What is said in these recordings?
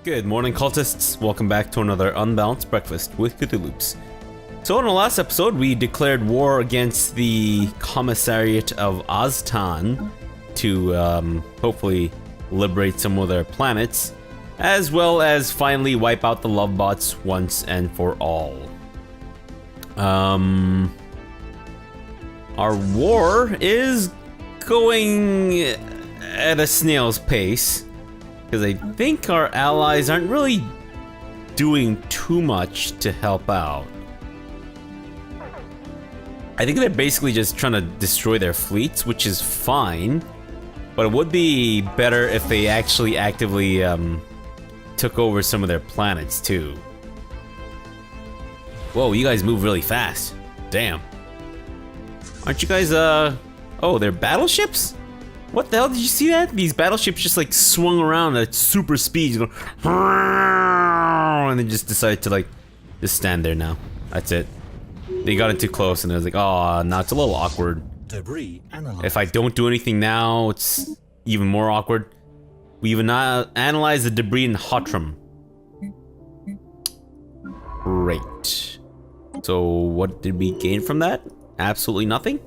Good morning, cultists. Welcome back to another Unbalanced Breakfast with CthuLoops. So in the last episode, we declared war against the Commissariat of Aztan to hopefully liberate some of their planets, as well as finally wipe out the love bots once and for all. Our war is going at a snail's pace, because I think our allies aren't really doing too much to help out. I think they're basically just trying to destroy their fleets, which is fine, but it would be better if they actually actively took over some of their planets too. Whoa, you guys move really fast. Damn. Aren't you guys, oh, they're battleships? What the hell, did you see that? These battleships just like swung around at super speed, going, and they just decided to like, just stand there now. That's it. They got in too close and I was like, oh, now it's a little awkward. Debris analyzed. If I don't do anything now, it's even more awkward. We even analyzed the debris in Hotram. Great. So what did we gain from that? Absolutely nothing?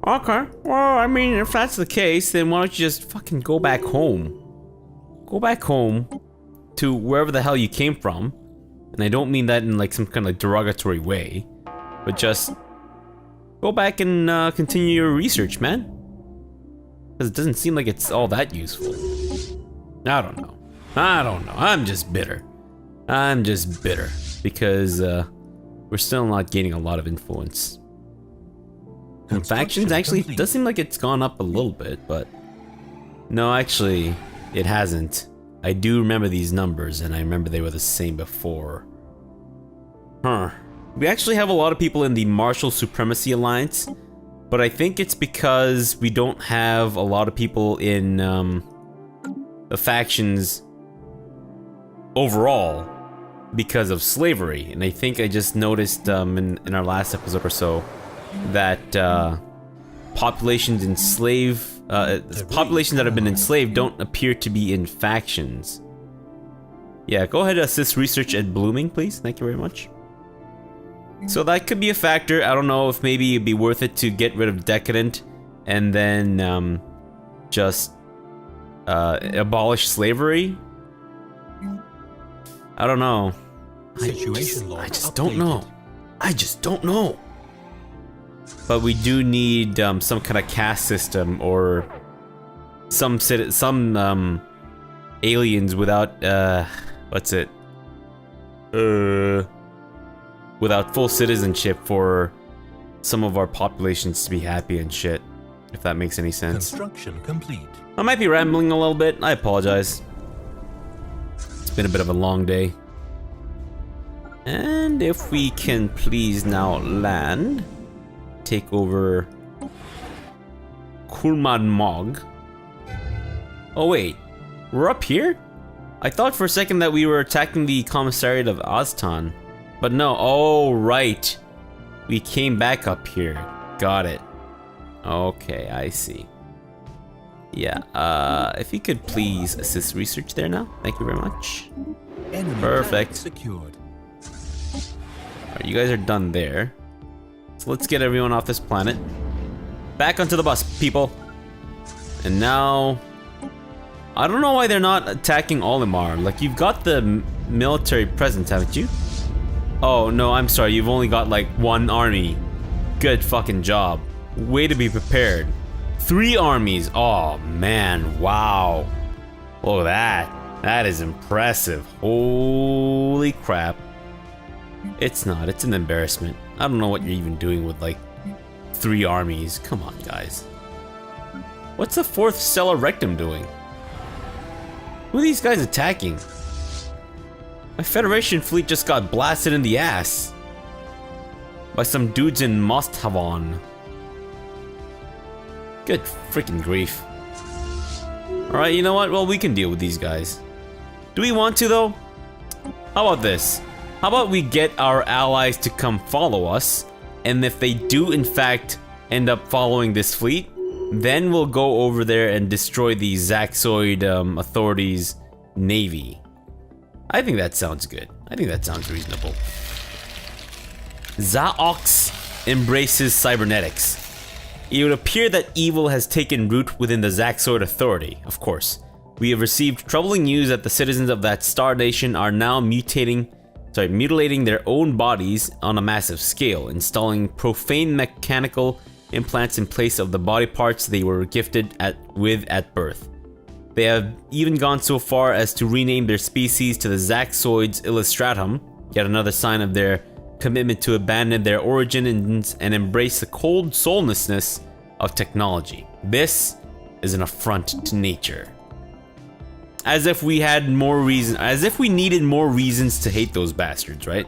Okay, well, I mean, if that's the case, then why don't you just fucking go back home? Go back home to wherever the hell you came from. And I don't mean that in like some kind of derogatory way, but just go back and continue your research, man. Because it doesn't seem like it's all that useful. I don't know. I'm just bitter. I'm just bitter because we're still not gaining a lot of influence. And factions, actually, it does seem like it's gone up a little bit, but no, actually, it hasn't. I do remember these numbers, and I remember they were the same before. Huh. We actually have a lot of people in the Martial Supremacy Alliance, but I think it's because we don't have a lot of people in the factions overall because of slavery. And I think I just noticed in our last episode or so that populations populations that have been enslaved don't appear to be in factions. Yeah, go ahead and assist research at blooming, please. Thank you very much. So that could be a factor. I don't know if maybe it'd be worth it to get rid of Decadent and then just abolish slavery. I don't know. I just don't know. I just don't know. But we do need some kind of caste system or some aliens without what's it? Without full citizenship for some of our populations to be happy and shit. If that makes any sense. Construction complete. I might be rambling a little bit. I apologize. It's been a bit of a long day. And if we can please now land. Take over Kulman Mog. Oh wait, we're up here? I thought for a second that we were attacking the Commissariat of Aztan. But no, oh right. We came back up here. Got it. Okay, I see. Yeah, if you could please assist research there now. Thank you very much. Enemy Perfect. secured. Alright, you guys are done there. So let's get everyone off this planet. Back onto the bus, people. And now, I don't know why they're not attacking Olimar. Like, you've got the military presence, haven't you? Oh, no, I'm sorry. You've only got, like, one army. Good fucking job. Way to be prepared. 3 armies. Oh, man. Wow. Look at that. That is impressive. Holy crap. It's not. It's an embarrassment. I don't know what you're even doing with, like, 3 armies. Come on, guys. What's the 4th Stellar Rectum doing? Who are these guys attacking? My Federation fleet just got blasted in the ass. By some dudes in Mosthavan. Good freaking grief. Alright, you know what? Well, we can deal with these guys. Do we want to, though? How about this? How about we get our allies to come follow us, and if they do in fact end up following this fleet, then we'll go over there and destroy the Zaxoid authorities Navy. I think that sounds good. I think that sounds reasonable. Zaox embraces cybernetics. It would appear that evil has taken root within the Zaxord Authority, of course. We have received troubling news that the citizens of that star nation are now mutilating their own bodies on a massive scale, installing profane mechanical implants in place of the body parts they were gifted with at birth. They have even gone so far as to rename their species to the Zaxoids Illustratum, yet another sign of their commitment to abandon their origins and embrace the cold soullessness of technology. This is an affront to nature. As if we had more reason, as if we needed more reasons to hate those bastards, right?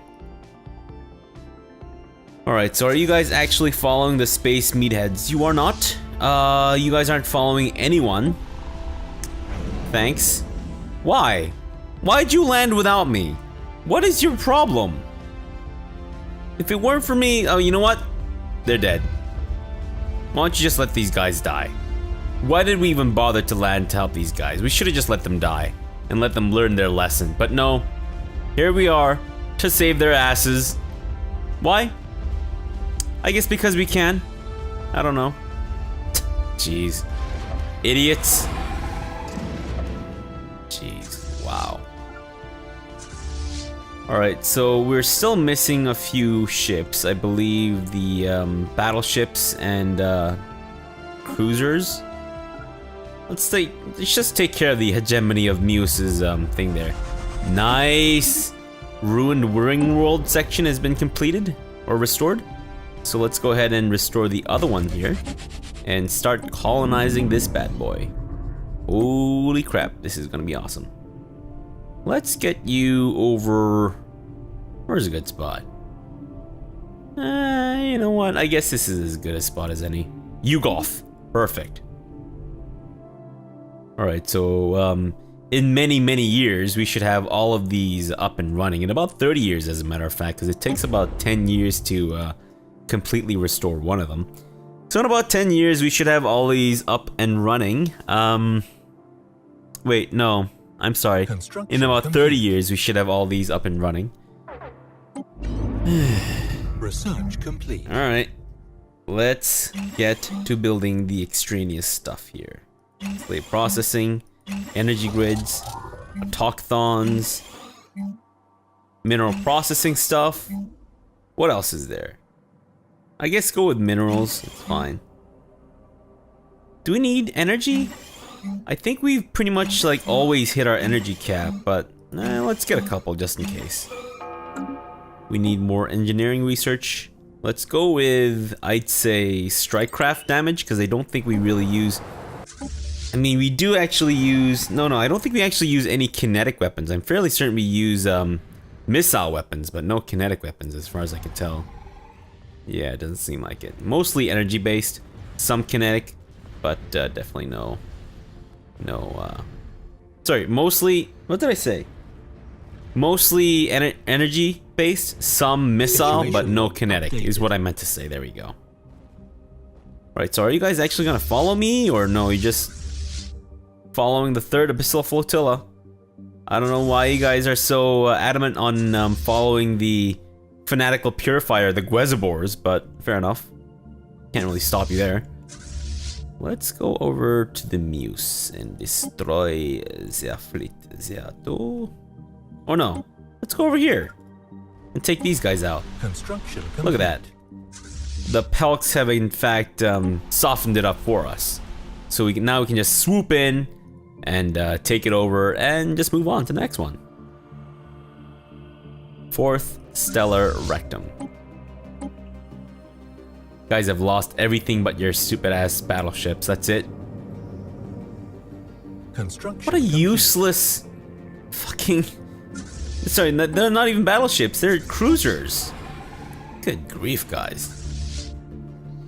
Alright, so are you guys actually following the space meatheads? You are not. You guys aren't following anyone. Thanks. Why? Why'd you land without me? What is your problem? If it weren't for me, oh, you know what? They're dead. Why don't you just let these guys die? Why did we even bother to land to help these guys? We should have just let them die and let them learn their lesson. But no, here we are to save their asses. Why? I guess because we can. I don't know. Jeez. Idiots. Jeez. Wow. Alright, so we're still missing a few ships. I believe the battleships and cruisers. Let's just take care of the hegemony of Muse's thing there. Nice! Ruined Ring World section has been completed or restored. So let's go ahead and restore the other one here and start colonizing this bad boy. Holy crap, this is gonna be awesome. Let's get you over... Where's a good spot? You know what? I guess this is as good a spot as any. Yugolf. Perfect. Alright, so in many, many years, we should have all of these up and running. In about 30 years, as a matter of fact, because it takes about 10 years to completely restore one of them. So in about 10 years, we should have all these up and running. Wait, no. I'm sorry. In about 30 years, we should have all these up and running. Research complete. Alright. Let's get to building the extraneous stuff here. Slave processing, energy grids, talkthons, mineral processing stuff. What else is there? I guess go with minerals, it's fine. Do we need energy? I think we've pretty much like always hit our energy cap, but let's get a couple just in case. We need more engineering research. Let's go with, I'd say, strikecraft damage, because I don't think we really use... I mean, we do actually use... No, I don't think we actually use any kinetic weapons. I'm fairly certain we use missile weapons, but no kinetic weapons as far as I can tell. Yeah, it doesn't seem like it. Mostly energy based, some kinetic, but definitely no, sorry, mostly, what did I say? Mostly energy based, some missile, but no kinetic is what I meant to say. There we go. Right, so are you guys actually gonna follow me, or no, you're just following the 3rd Abyssal Flotilla? I don't know why you guys are so adamant on following the fanatical purifier, the Guezabors, but fair enough. Can't really stop you there. Let's go over to the Muse and destroy the fleet. Oh no, let's go over here and take these guys out. Construction complete. Look at that. The Pelks have in fact softened it up for us. So now we can just swoop in and take it over and just move on to the next one. 4th Stellar Rectum. Guys have lost everything but your stupid ass battleships. That's it. Construction What a useless fucking... Sorry, they're not even battleships. They're cruisers. Good grief, guys.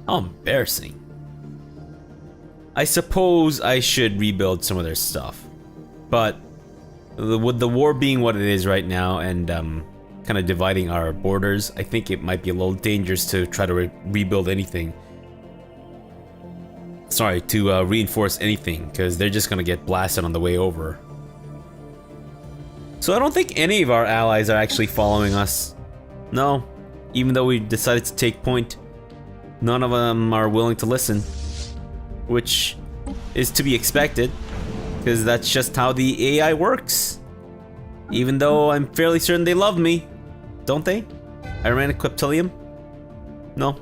How embarrassing. I suppose I should rebuild some of their stuff. But with the war being what it is right now and kind of dividing our borders, I think it might be a little dangerous to try to rebuild anything. Sorry, to reinforce anything, because they're just gonna get blasted on the way over. So I don't think any of our allies are actually following us. No, even though we decided to take point, none of them are willing to listen, which is to be expected, because that's just how the AI works. Even though I'm fairly certain they love me, don't they? Iran Equiptilium? No.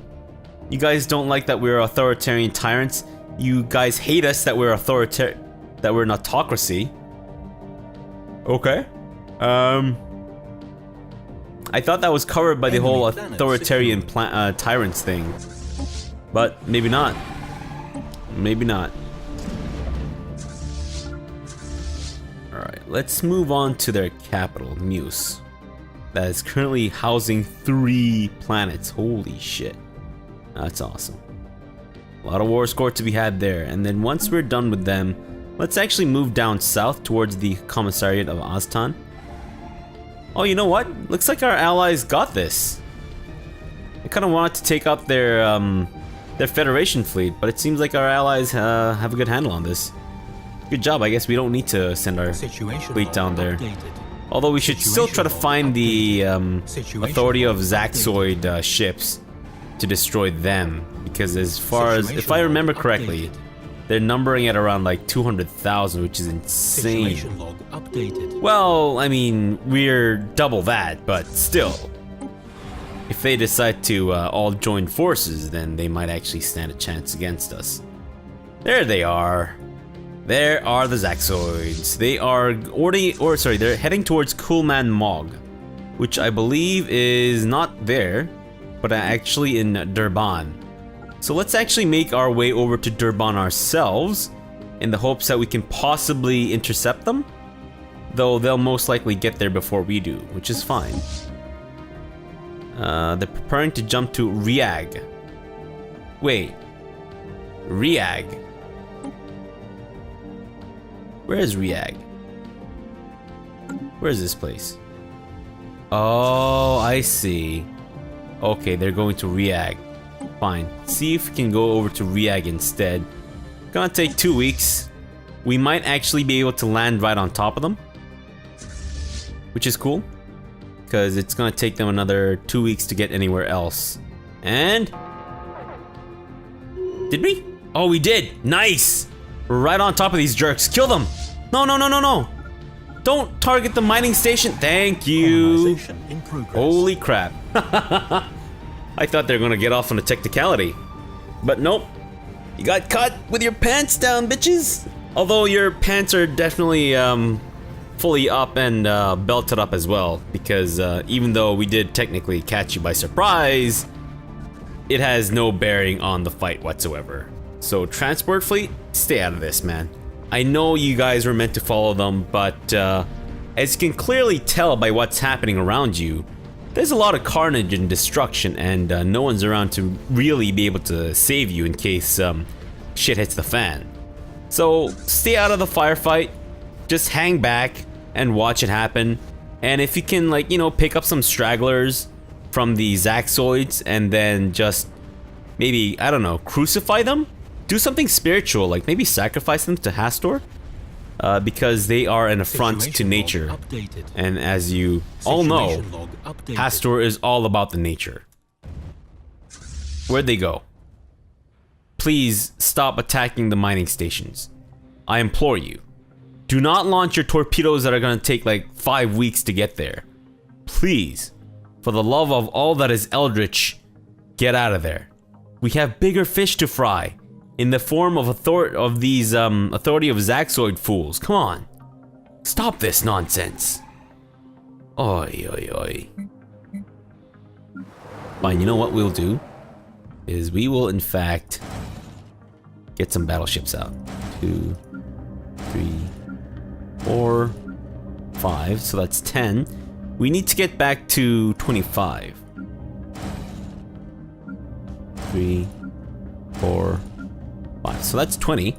You guys don't like that we're authoritarian tyrants. You guys hate us that we're that we're an autocracy. Okay. I thought that was covered by the whole authoritarian tyrants thing, but maybe not. Maybe not. Alright, let's move on to their capital, Muse. That is currently housing 3 planets. Holy shit. That's awesome. A lot of war score to be had there. And then once we're done with them, let's actually move down south towards the commissariat of Aztan. Oh, you know what? Looks like our allies got this. I kind of wanted to take up their Federation fleet, but it seems like our allies have a good handle on this. Good job. I guess we don't need to send our fleet down there. Although we should still try to find the authority of Zaxoid ships to destroy them, because as far as, if I remember correctly, they're numbering at around like 200,000, which is insane. Well, I mean, we're double that, but still. If they decide to all join forces, then they might actually stand a chance against us. There they are. There are the Zaxoids. They are they're heading towards Coolman Mog, which I believe is not there, but actually in Durban. So let's actually make our way over to Durban ourselves, in the hopes that we can possibly intercept them, though they'll most likely get there before we do, which is fine. They're preparing to jump to Riag. Wait, Riag? Where is Riag? Where is this place? Oh, I see. Okay, they're going to Riag. Fine. See if we can go over to Riag instead. Gonna take 2 weeks. We might actually be able to land right on top of them, which is cool, because it's gonna take them another 2 weeks to get anywhere else. And did we? Oh, we did. Nice. We're right on top of these jerks. Kill them. No, no, no, no, no. Don't target the mining station. Thank you. Holy crap. I thought they were gonna get off on a technicality, but nope. You got caught with your pants down, bitches. Although your pants are definitely fully up and belted up as well, because even though we did technically catch you by surprise, it has no bearing on the fight whatsoever. So transport fleet, stay out of this, man. I know you guys were meant to follow them, but as you can clearly tell by what's happening around you, there's a lot of carnage and destruction, and no one's around to really be able to save you in case shit hits the fan. So stay out of the firefight, just hang back and watch it happen. And if you can, like, you know, pick up some stragglers from the Zaxoids and then just maybe, I don't know, crucify them? Do something spiritual, like maybe sacrifice them to Hastur, because they are an affront to nature. And as you all know, Hastur is all about the nature. Where'd they go? Please stop attacking the mining stations. I implore you. Do not launch your torpedoes that are gonna take like 5 weeks to get there. Please, for the love of all that is eldritch, get out of there. We have bigger fish to fry, in the form of authority of Zaxoid fools. Come on. Stop this nonsense. Oi, oi, oi. Fine, you know what we'll do? Is we will, in fact, get some battleships out. 2, 3, 4, 5. So that's 10. We need to get back to 25. 3, 4, 5. So that's 20.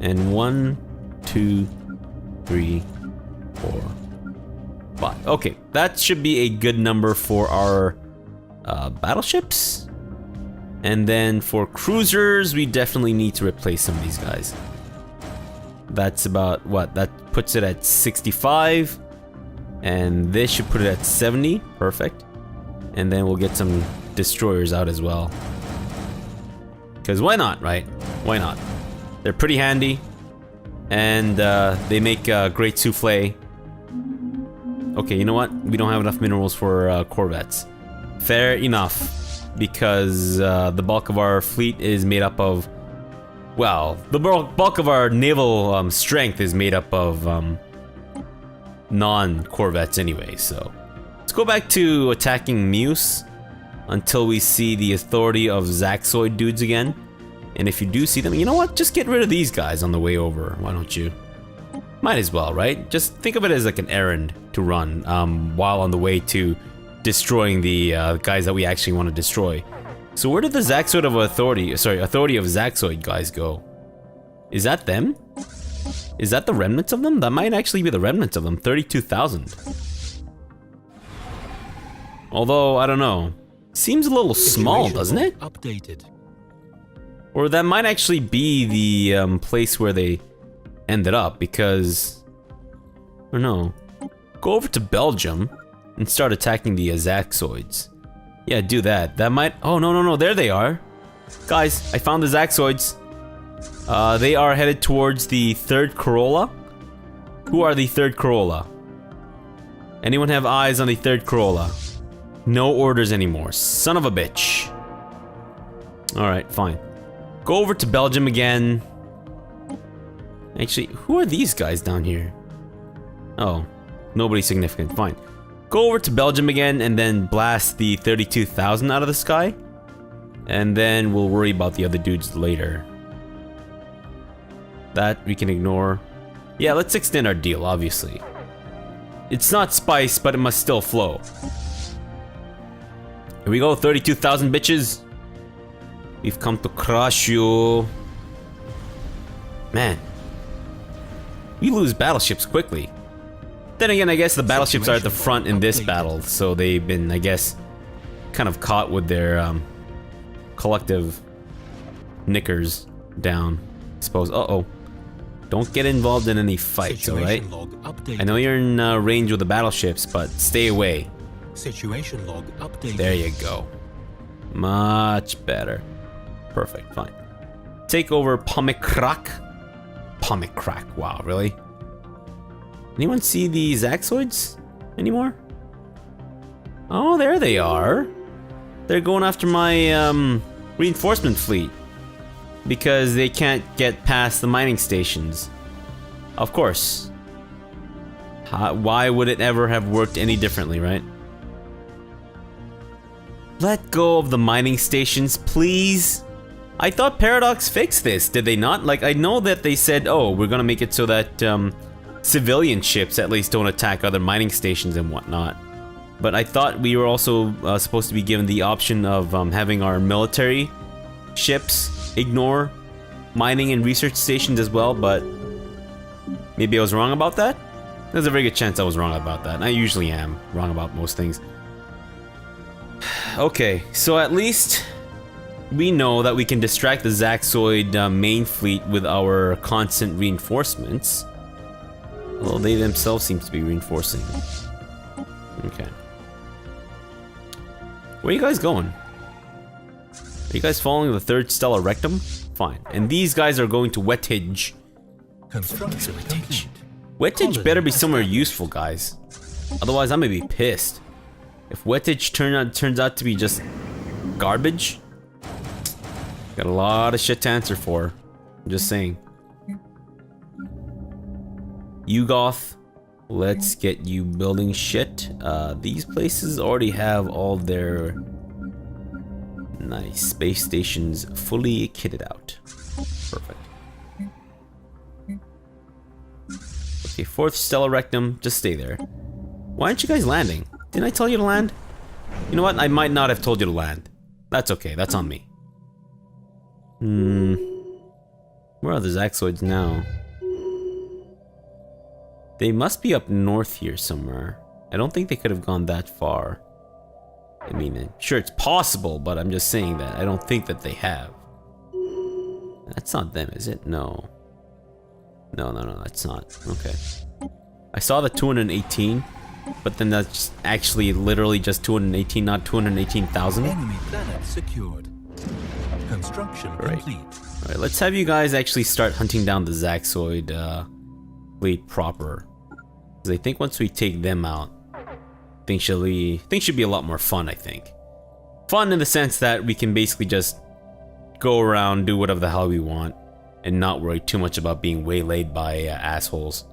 And 1, 2, 3, 4, 5. Okay, that should be a good number for our battleships. And then for cruisers, we definitely need to replace some of these guys. That's about what? That puts it at 65. And this should put it at 70. Perfect. And then we'll get some destroyers out as well. Because why not, right? Why not? They're pretty handy. And they make great souffle. Okay, you know what? We don't have enough minerals for Corvettes. Fair enough. Because the bulk of our fleet is made up of... Well, the bulk of our naval strength is made up of non-Corvettes anyway, so... Let's go back to attacking Muse until we see the authority of Zaxoid dudes again. And if you do see them, you know what? Just get rid of these guys on the way over. Why don't you? Might as well, right? Just think of it as like an errand to run while on the way to destroying the guys that we actually want to destroy. So where did the Zaxoid of Authority of Zaxoid guys go? Is that them? Is that the remnants of them? That might actually be the remnants of them. 32,000. Although, I don't know. Seems a little small, doesn't it? Updated. Or that might actually be the place where they ended up, because... Or no. Go over to Belgium and start attacking the Zaxoids. Yeah, do that. That might... Oh, no, there they are. Guys, I found the Zaxoids. They are headed towards the 3rd Corolla. Who are the 3rd Corolla? Anyone have eyes on the 3rd Corolla? No orders anymore. Son of a bitch. Alright, fine. Go over to Belgium again. Actually, who are these guys down here? Oh, nobody significant. Fine. Go over to Belgium again and then blast the 32,000 out of the sky. And then we'll worry about the other dudes later. That we can ignore. Yeah, let's extend our deal, obviously. It's not spice, but it must still flow. Here we go, 32,000 bitches. We've come to crush you. Man. We lose battleships quickly. Then again, I guess the battleships are at the front in this battle, so they've been, I guess, kind of caught with their collective knickers down, I suppose. Uh-oh. Don't get involved in any fights, alright? I know you're in range with the battleships, but stay away. Situation log updated. There you go. Much better. Perfect, fine. Take over Pomekrak. Pomekrak, wow, really? Anyone see the Zaxoids anymore? Oh, there they are. They're going after my reinforcement fleet. Because they can't get past the mining stations. Of course. Why would it ever have worked any differently, right? Let go of the mining stations, please. I thought Paradox fixed this, did they not? Like, I know that they said, oh, we're gonna make it so that civilian ships at least don't attack other mining stations and whatnot. But I thought we were also supposed to be given the option of having our military ships ignore mining and research stations as well, but maybe I was wrong about that? There's a very good chance I was wrong about that, and I usually am wrong about most things. Okay, so at least we know that we can distract the Zaxoid main fleet with our constant reinforcements. Although they themselves seem to be reinforcing. Okay. Where are you guys going? Are you guys following the 3rd Stellar Rectum? Fine. And these guys are going to Wettage. Construction complete. Wettage better be somewhere useful, guys. Otherwise, I'm gonna be pissed. If Wettage turns out to be just garbage, got a lot of shit to answer for. I'm just saying. Ugoth, let's get you building shit. These places already have all their nice space stations fully kitted out. Perfect. Okay, 4th Stellar Rectum, just stay there. Why aren't you guys landing? Didn't I tell you to land? You know what? I might not have told you to land. That's okay, that's on me. Where are the Zaxoids now? They must be up north here somewhere. I don't think they could have gone that far. I mean, sure it's possible, but I'm just saying that I don't think that they have. That's not them, is it? No. No, that's not. Okay. I saw the 218. but then that's actually literally just 218, not 218,000. Enemy planet secured. Construction complete. Alright, let's have you guys actually start hunting down the Zaxoid fleet proper. Because I think once we take them out, things should be a lot more fun, I think. Fun in the sense that we can basically just go around, do whatever the hell we want, and not worry too much about being waylaid by assholes.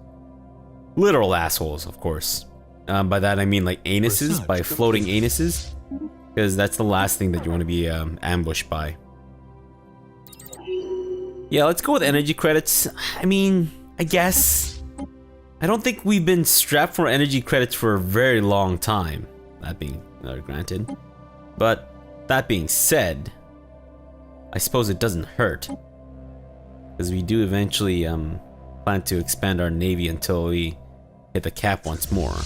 Literal assholes, of course. By that I mean like anuses, by floating anuses. Because that's the last thing that you want to be ambushed by. Yeah, let's go with energy credits. I mean, I guess. I don't think we've been strapped for energy credits for a very long time. That being granted. But that being said, I suppose it doesn't hurt. Because we do eventually plan to expand our navy until we hit the cap once more.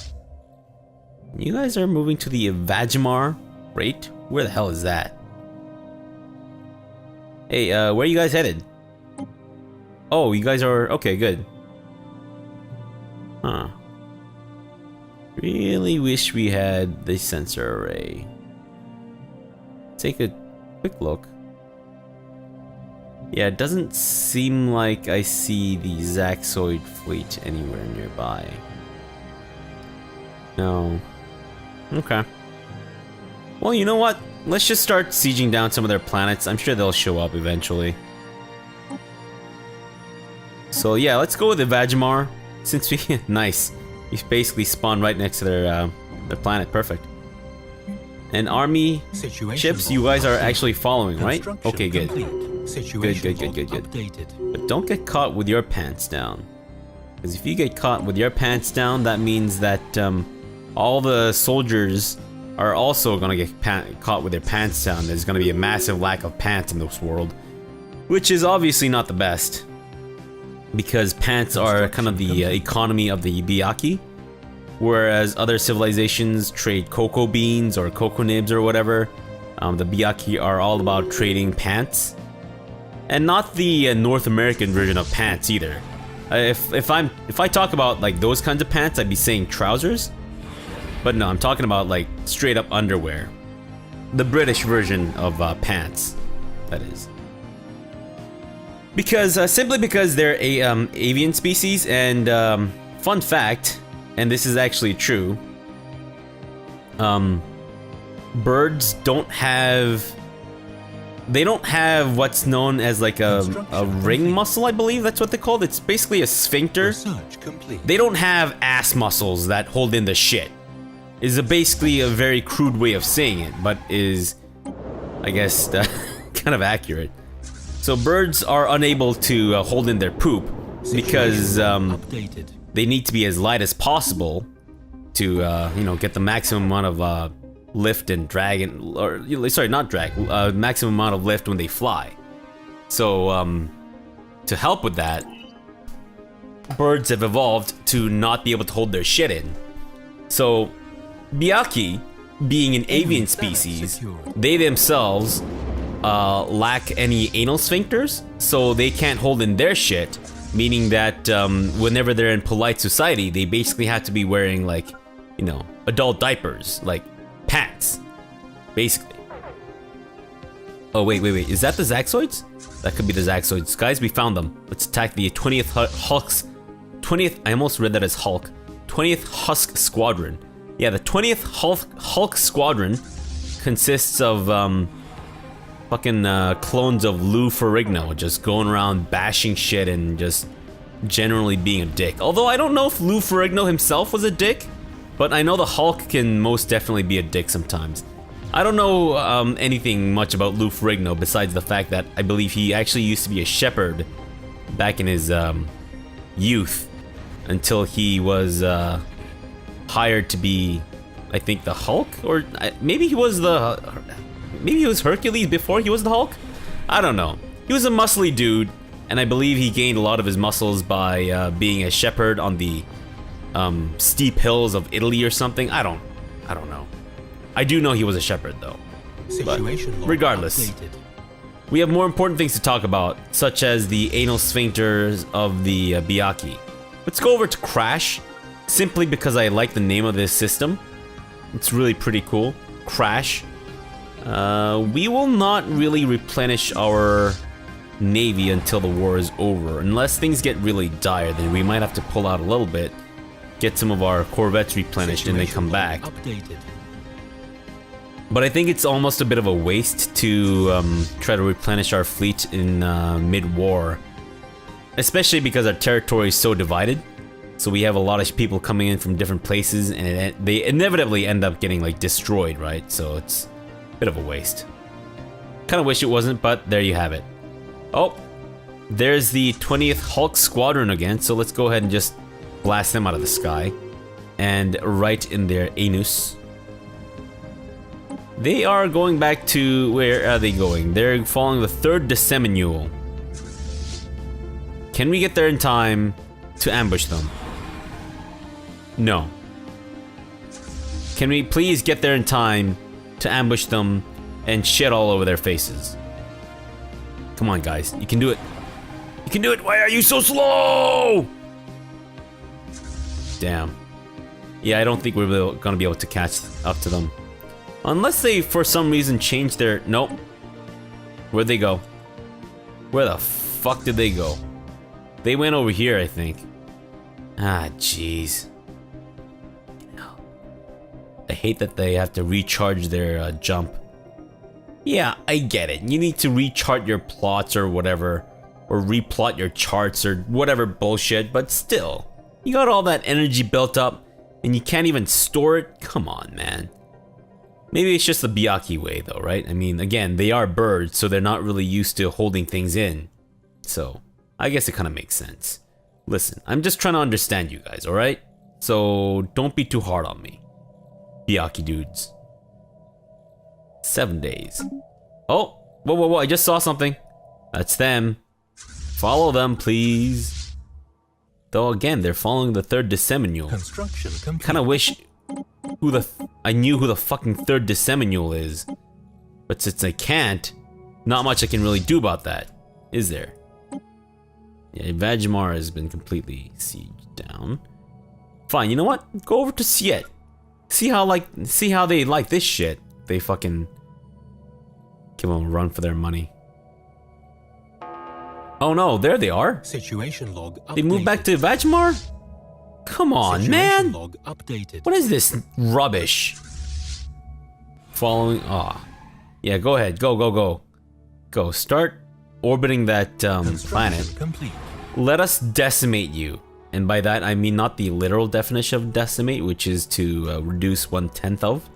You guys are moving to the Vajimar, right? Where the hell is that? Hey, where are you guys headed? Oh, you guys are... okay, good. Huh. Really wish we had the sensor array. Take a quick look. Yeah, it doesn't seem like I see the Zaxoid fleet anywhere nearby. No. Okay. Well, you know what? Let's just start sieging down some of their planets. I'm sure they'll show up eventually. So yeah, let's go with the Vajimar. Since we... nice. We basically spawned right next to their planet. Perfect. And army ships, you guys are actually following, right? Okay, good. Good. But don't get caught with your pants down. Because if you get caught with your pants down, that means that all the soldiers are also gonna get caught with their pants down. There's gonna be a massive lack of pants in this world. Which is obviously not the best. Because pants are kind of the economy of the Byakhee. Whereas other civilizations trade cocoa beans or cocoa nibs or whatever. The Byakhee are all about trading pants. And not the North American version of pants either. If I talk about like those kinds of pants, I'd be saying trousers. But no, I'm talking about like straight up underwear. The British version of pants, that is. Because simply because they're a avian species, and fun fact, and this is actually true. Birds don't have. They don't have what's known as like a ring muscle, I believe that's what they call it. It's basically a sphincter. They don't have ass muscles that hold in the shit. Is basically a very crude way of saying it, but is, I guess, kind of accurate. So birds are unable to hold in their poop because they need to be as light as possible to, you know, get the maximum amount of lift and drag, or sorry, not drag, maximum amount of lift when they fly. So to help with that, birds have evolved to not be able to hold their shit in. So Byakhee, being an avian species, they themselves lack any anal sphincters, so they can't hold in their shit, meaning that whenever they're in polite society, they basically have to be wearing, like, you know, adult diapers, like pants, basically. Oh, wait, is that the Zaxoids? That could be the Zaxoids. Guys, we found them. Let's attack the 20th Hulk's... 20th... I almost read that as Hulk. 20th Husk Squadron. Yeah, the 20th Hulk Squadron consists of, fucking clones of Lou Ferrigno, just going around bashing shit and just generally being a dick. Although I don't know if Lou Ferrigno himself was a dick, but I know the Hulk can most definitely be a dick sometimes. I don't know anything much about Lou Ferrigno besides the fact that I believe he actually used to be a shepherd back in his youth until he was hired to be, I think, the Hulk, or maybe he was Hercules before he was the Hulk? I don't know. He was a muscly dude, and I believe he gained a lot of his muscles by being a shepherd on the steep hills of Italy or something. I don't know. I do know he was a shepherd though. But regardless, we have more important things to talk about, such as the anal sphincters of the Byakhee. Let's go over to Crash. simply because I like the name of this system. It's really pretty cool. Crash. We will not really replenish our navy until the war is over. Unless things get really dire, then we might have to pull out a little bit, get some of our corvettes replenished, and then come back. Updated. But I think it's almost a bit of a waste to try to replenish our fleet in mid-war. Especially because our territory is so divided. So we have a lot of people coming in from different places, and they inevitably end up getting like destroyed, right? So it's a bit of a waste. Kind of wish it wasn't, but there you have it. Oh, there's the 20th Hulk Squadron again, so let's go ahead and just blast them out of the sky. And right in their anus. They are going back to... where are they going? They're following the 3rd Disseminule. Can we get there in time to ambush them? No. Can we please get there in time to ambush them and shit all over their faces? Come on, guys. You can do it. You can do it. Why are you so slow? Damn. Yeah, I don't think we're gonna be able to catch up to them. Unless they, for some reason, change their... Nope. Where'd they go? Where the fuck did they go? They went over here, I think. Ah, jeez. I hate that they have to recharge their jump. Yeah, I get it. You need to rechart your plots or whatever. Or replot your charts or whatever bullshit, but still. You got all that energy built up, and you can't even store it? Come on, man. Maybe it's just the Byakhee way, though, right? I mean, again, they are birds, so they're not really used to holding things in. So, I guess it kind of makes sense. Listen, I'm just trying to understand you guys, alright? So, don't be too hard on me. Byakhee dudes. 7 days. Oh! Whoa, whoa, whoa, I just saw something. That's them. Follow them, please. Though, again, they're following the 3rd Disseminule. Construction complete. Kinda wish... I knew who the fucking 3rd Disseminule is. But since I can't, not much I can really do about that, is there? Yeah, Vajmar has been completely sieged down. Fine, you know what? Go over to Siet. See how they like this shit. They fucking give them a run for their money. Oh no, there they are. Situation log updated. They moved back to Vajmar? Come on, man! Log updated. What is this rubbish? Following... Ah. Yeah, go ahead. Go, go, go. Go. Start orbiting that planet. Complete. Let us decimate you. And by that, I mean not the literal definition of decimate, which is to reduce 1/10 of.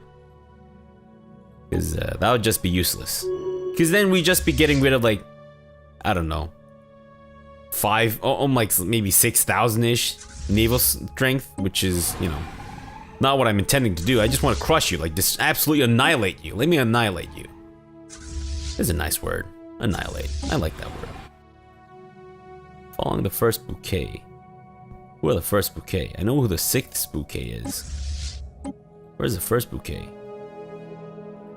Because that would just be useless. Because then we'd just be getting rid of, like... I don't know. Like maybe 6,000-ish. Naval strength, which is, you know, not what I'm intending to do. I just want to crush you, like just absolutely annihilate you. Let me annihilate you. That's a nice word. Annihilate. I like that word. Following the 1st bouquet. Who are the 1st bouquet? I know who the 6th bouquet is. Where's the 1st bouquet?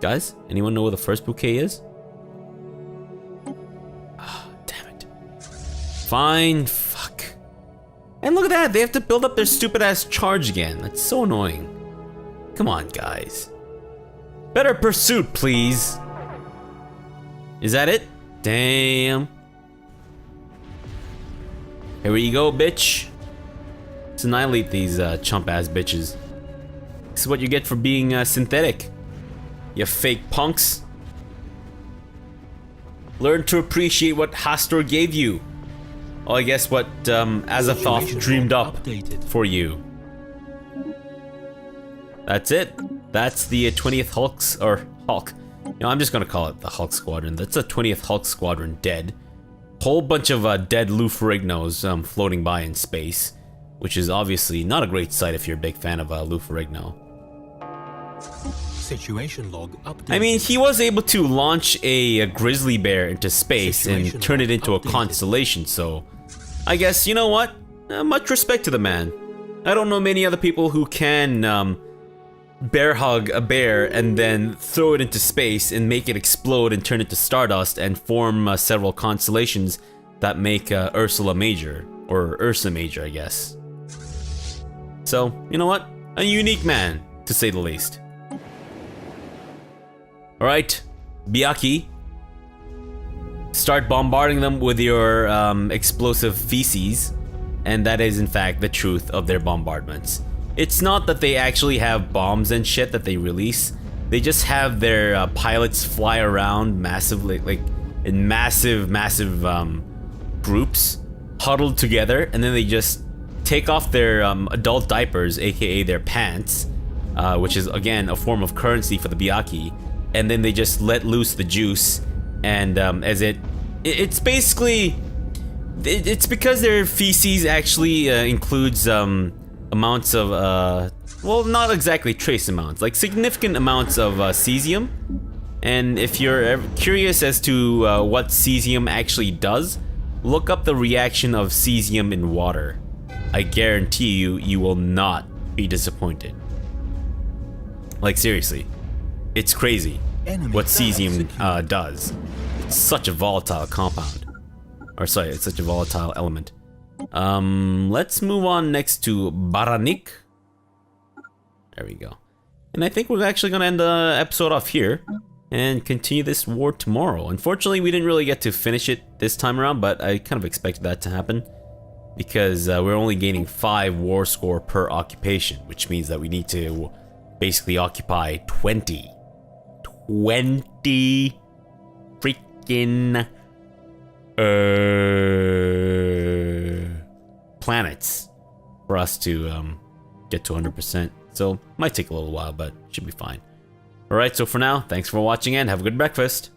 Guys, anyone know where the 1st bouquet is? Ah, damn it. Fine, fuck. And look at that, they have to build up their stupid ass charge again. That's so annoying. Come on, guys. Better pursuit, please. Is that it? Damn. Here we go, bitch. Let's annihilate these chump ass bitches. This is what you get for being synthetic. You fake punks. Learn to appreciate what Hastur gave you. Oh, I guess what Azathoth dreamed up for you. That's it. That's the 20th Hulk. You know, I'm just gonna call it the Hulk Squadron. That's the 20th Hulk Squadron dead. Whole bunch of dead Luferignos floating by in space, which is obviously not a great sight if you're a big fan of Luferigno. Situation log updated. I mean, he was able to launch a grizzly bear into space and turn it into a constellation, so I guess, you know what? Much respect to the man. I don't know many other people who can bear hug a bear and then throw it into space and make it explode and turn it to stardust and form several constellations that make Ursula Major, or Ursa Major, I guess. So, you know what? A unique man, to say the least. Alright, Byakhee. Start bombarding them with your explosive feces, and that is in fact the truth of their bombardments. It's not that they actually have bombs and shit that they release. They just have their pilots fly around massively, like in massive groups, huddled together, and then they just take off their adult diapers, aka their pants, which is again a form of currency for the Byakhee, and then they just let loose the juice, and it's basically, it's because their feces actually includes amounts of well, not exactly trace amounts, like significant amounts of cesium. And if you're curious as to what cesium actually does, look up the reaction of cesium in water. I guarantee you, you will not be disappointed. Like seriously, it's crazy what cesium does. It's such a volatile compound. Or sorry, it's such a volatile element. Let's move on next to Baranik. There we go. And I think we're actually gonna end the episode off here and continue this war tomorrow. Unfortunately, we didn't really get to finish it this time around, but I kind of expected that to happen because we're only gaining 5 war score per occupation, which means that we need to basically occupy 20 freaking planets for us to get to 100%. So might take a little while, but should be fine. Alright, so for now, thanks for watching and have a good breakfast.